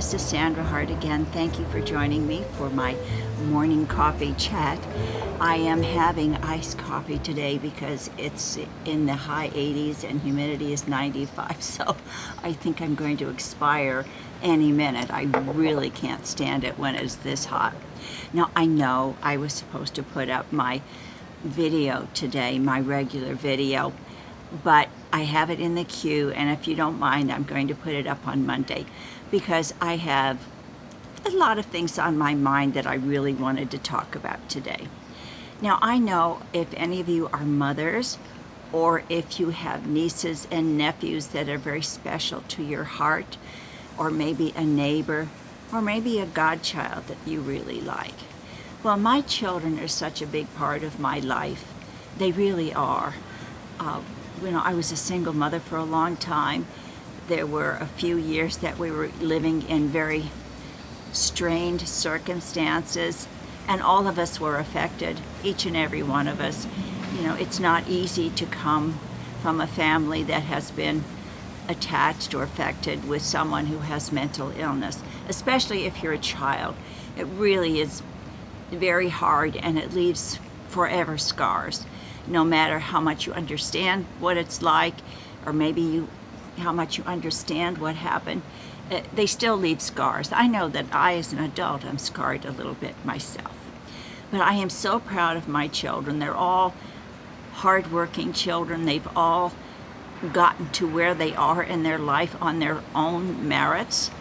this is Sandra Hart again. Thank you for joining me for my morning coffee chat. I am having iced coffee today because it's in the high 80s and humidity is 95, so I think I'm going to expire any minute. I really can't stand it when it's this hot. Now, I know I was supposed to put up my video today, my regular video, but I have it in the queue, and if you don't mind, I'm going to put it up on Monday because I have a lot of things on my mind that I really wanted to talk about today. Now, I know if any of you are mothers or if you have nieces and nephews that are very special to your heart, or maybe a neighbor, or maybe a godchild that you really like. Well, my children are such a big part of my life. They really are. I was a single mother for a long time. There were a few years that we were living in very strained circumstances, and all of us were affected, each and every one of us. It's not easy to come from a family that has been attached or affected with someone who has mental illness, especially if you're a child. It really is very hard, and it leaves forever scars. No matter how much you understand what it's like, or maybe how much you understand what happened, they still leave scars. I know that I, as an adult, am scarred a little bit myself. But I am so proud of my children. They're all hardworking children. They've all gotten to where they are in their life on their own merits,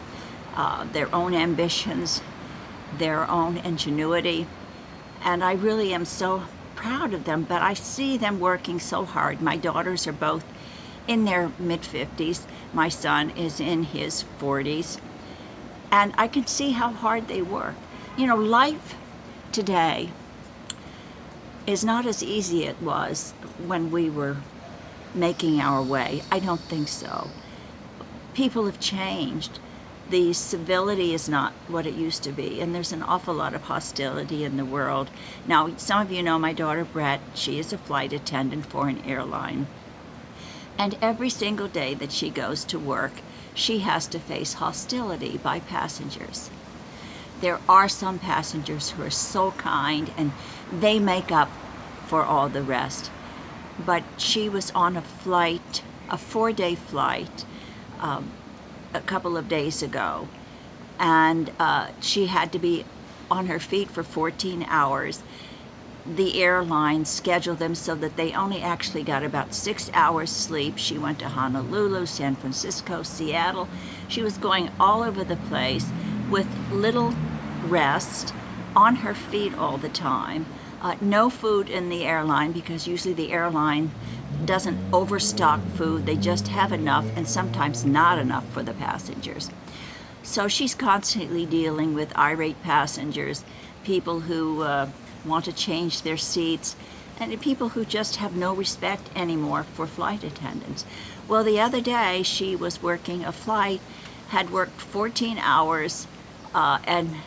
their own ambitions, their own ingenuity. And I really am so proud of them, but I see them working so hard. My daughters are both in their mid-50s. My son is in his 40s. And I can see how hard they work. Life today is not as easy as it was when we were making our way. I don't think so. People have changed. The civility is not what it used to be, and there's an awful lot of hostility in the world. Now, some of you know my daughter Brett. She is a flight attendant for an airline. And every single day that she goes to work, she has to face hostility by passengers. There are some passengers who are so kind, and they make up for all the rest. But she was on a flight, a 4-day flight, a couple of days ago, and she had to be on her feet for 14 hours. The airline scheduled them so that they only actually got about 6 hours sleep. She went to Honolulu, San Francisco, Seattle. She was going all over the place with little rest, on her feet all the time. No food in the airline, because usually the airline doesn't overstock food. They just have enough, and sometimes not enough for the passengers. So she's constantly dealing with irate passengers, people who want to change their seats, and people who just have no respect anymore for flight attendants. Well, the other day she was working a flight, had worked 14 hours, and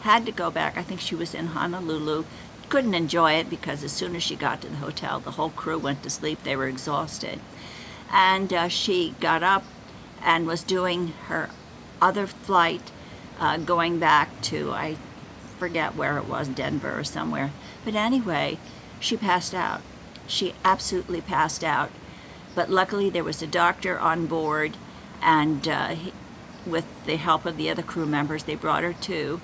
had to go back. I think she was in Honolulu. Couldn't enjoy it because as soon as she got to the hotel, the whole crew went to sleep. They were exhausted. And she got up and was doing her other flight, going back to, I forget where it was, Denver or somewhere. But anyway, she passed out. She absolutely passed out. But luckily there was a doctor on board, and with the help of the other crew members, they brought her to.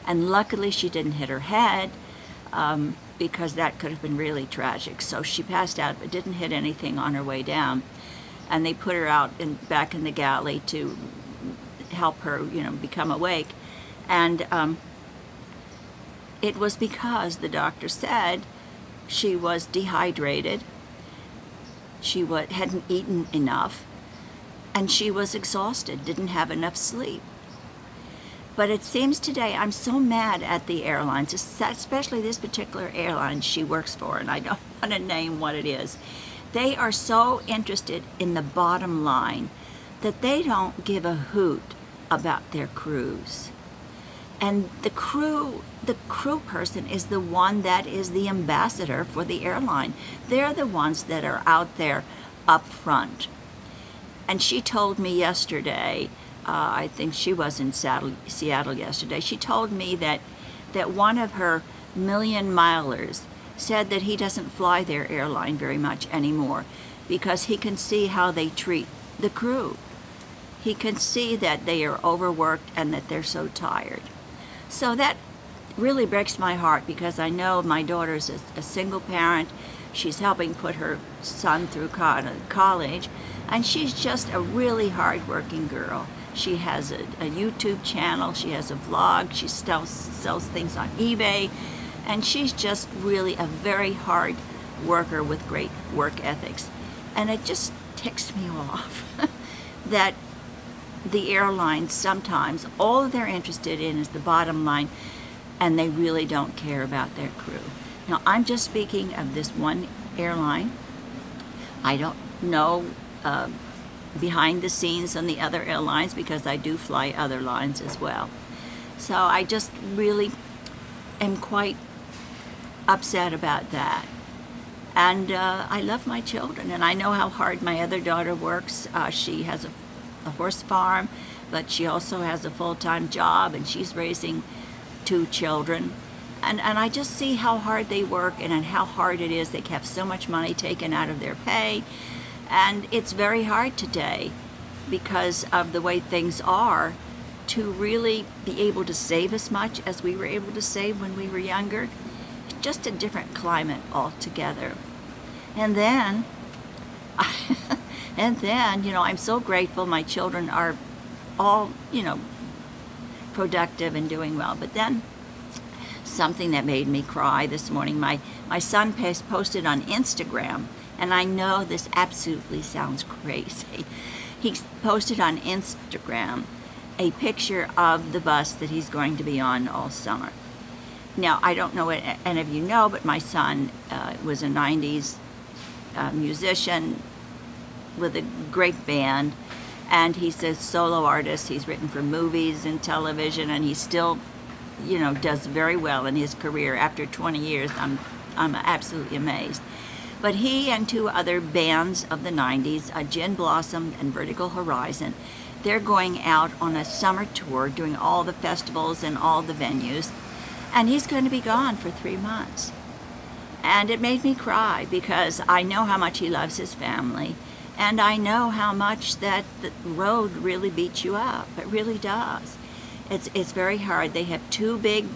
And luckily she didn't hit her head, because that could have been really tragic. So she passed out but didn't hit anything on her way down. And they put her out back in the galley to help her, become awake. And it was because the doctor said she was dehydrated, she hadn't eaten enough, and she was exhausted, didn't have enough sleep. But it seems today, I'm so mad at the airlines, especially this particular airline she works for, and I don't want to name what it is. They are so interested in the bottom line that they don't give a hoot about their crews. And the crew person is the one that is the ambassador for the airline. They're the ones that are out there up front. And she told me yesterday I think she was in Seattle yesterday. She told me that one of her million milers said that he doesn't fly their airline very much anymore because he can see how they treat the crew. He can see that they are overworked and that they're so tired. So that really breaks my heart because I know my daughter's a single parent. She's helping put her son through college, and she's just a really hard-working girl. She has a YouTube channel, she has a vlog, she sells things on eBay, and she's just really a very hard worker with great work ethics. And it just ticks me off that the airlines sometimes, all they're interested in is the bottom line, and they really don't care about their crew. Now, I'm just speaking of this one airline. I don't know behind the scenes on the other airlines because I do fly other lines as well. So I just really am quite upset about that. And I love my children, and I know how hard my other daughter works. She has a horse farm, but she also has a full-time job, and she's raising 2 children. And I just see how hard they work and how hard it is. They have so much money taken out of their pay. And it's very hard today because of the way things are to really be able to save as much as we were able to save when we were younger. It's just a different climate altogether. And then, I'm so grateful my children are all, productive and doing well. But then something that made me cry this morning, my son posted on Instagram, and I know this absolutely sounds crazy. He posted on Instagram a picture of the bus that he's going to be on all summer. Now, I don't know what any of you know, but my son was a 90s musician with a great band, and he's a solo artist. He's written for movies and television, and he still, does very well in his career. After 20 years, I'm absolutely amazed. But he and 2 other bands of the 90s, Gin Blossom and Vertical Horizon, they're going out on a summer tour, doing all the festivals and all the venues, and he's going to be gone for 3 months. And it made me cry because I know how much he loves his family, and I know how much that the road really beats you up. It really does. It's very hard. They have 2 big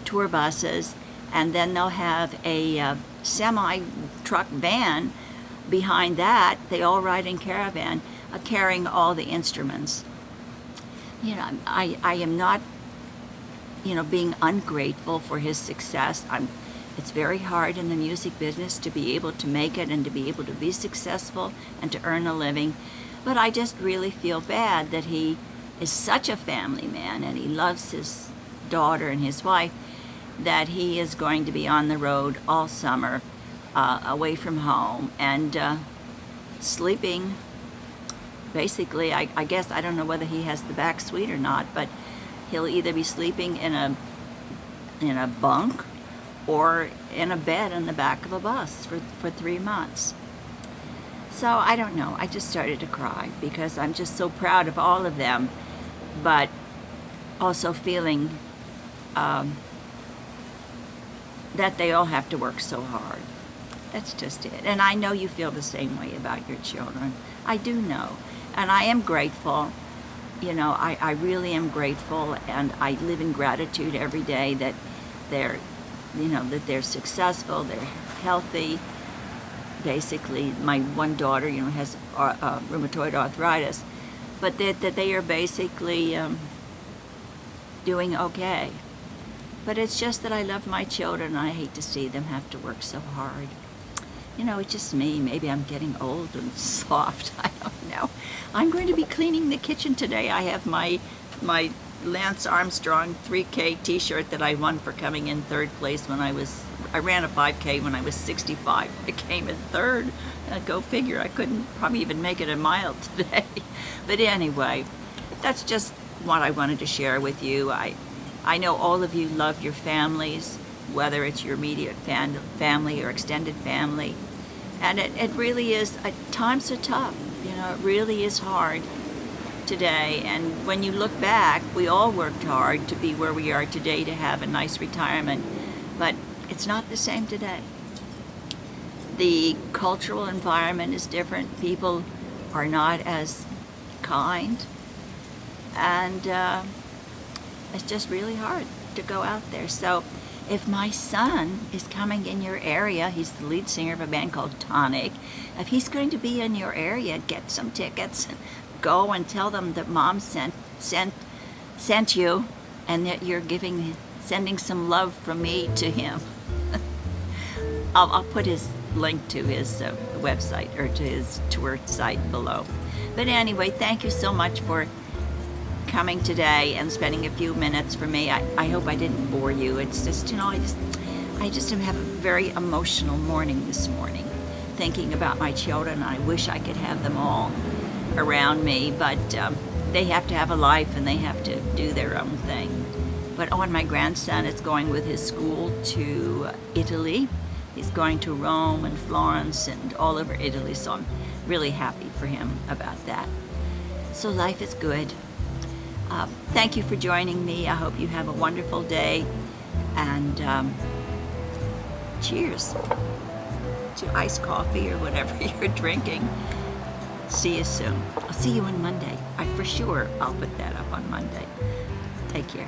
tour buses, and then they'll have a semi-truck van behind that. They all ride in caravan, carrying all the instruments. I am not, being ungrateful for his success. It's very hard in the music business to be able to make it and to be able to be successful and to earn a living. But I just really feel bad that he is such a family man and he loves his daughter and his wife, that he is going to be on the road all summer, away from home, and sleeping. Basically, I guess, I don't know whether he has the back suite or not, but he'll either be sleeping in a bunk or in a bed in the back of a bus for 3 months. So I don't know. I just started to cry because I'm just so proud of all of them, but also feeling that they all have to work so hard. That's just it. And I know you feel the same way about your children. I do know. And I am grateful. I really am grateful, and I live in gratitude every day that they're successful, they're healthy. Basically, my one daughter, has rheumatoid arthritis, but that they are basically doing okay. But it's just that I love my children, and I hate to see them have to work so hard. It's just me. Maybe I'm getting old and soft. I don't know. I'm going to be cleaning the kitchen today. I have my Lance Armstrong 3K t-shirt that I won for coming in 3rd place when I ran a 5K when I was 65. I came in 3rd. Go figure. I couldn't probably even make it a mile today. But anyway, that's just what I wanted to share with you. I know all of you love your families, whether it's your immediate family or extended family. And it really is, times are tough. It really is hard today, and when you look back, we all worked hard to be where we are today, to have a nice retirement, but it's not the same today. The cultural environment is different. People are not as kind, and it's just really hard to go out there. So if my son is coming in your area, he's the lead singer of a band called Tonic. If he's going to be in your area, get some tickets, go and tell them that Mom sent you, and that you're sending some love from me to him. I'll put his link to his website, or to his tour site below. But anyway, thank you so much for coming today and spending a few minutes for me. I hope I didn't bore you. It's just, I just have a very emotional morning this morning, thinking about my children. I wish I could have them all around me, but they have to have a life and they have to do their own thing. But on my grandson is going with his school to Italy. He's going to Rome and Florence and all over Italy, so I'm really happy for him about that. So life is good. Thank you for joining me. I hope you have a wonderful day, and cheers to iced coffee or whatever you're drinking. See you soon. I'll see you on Monday. For sure I'll put that up on Monday. Take care.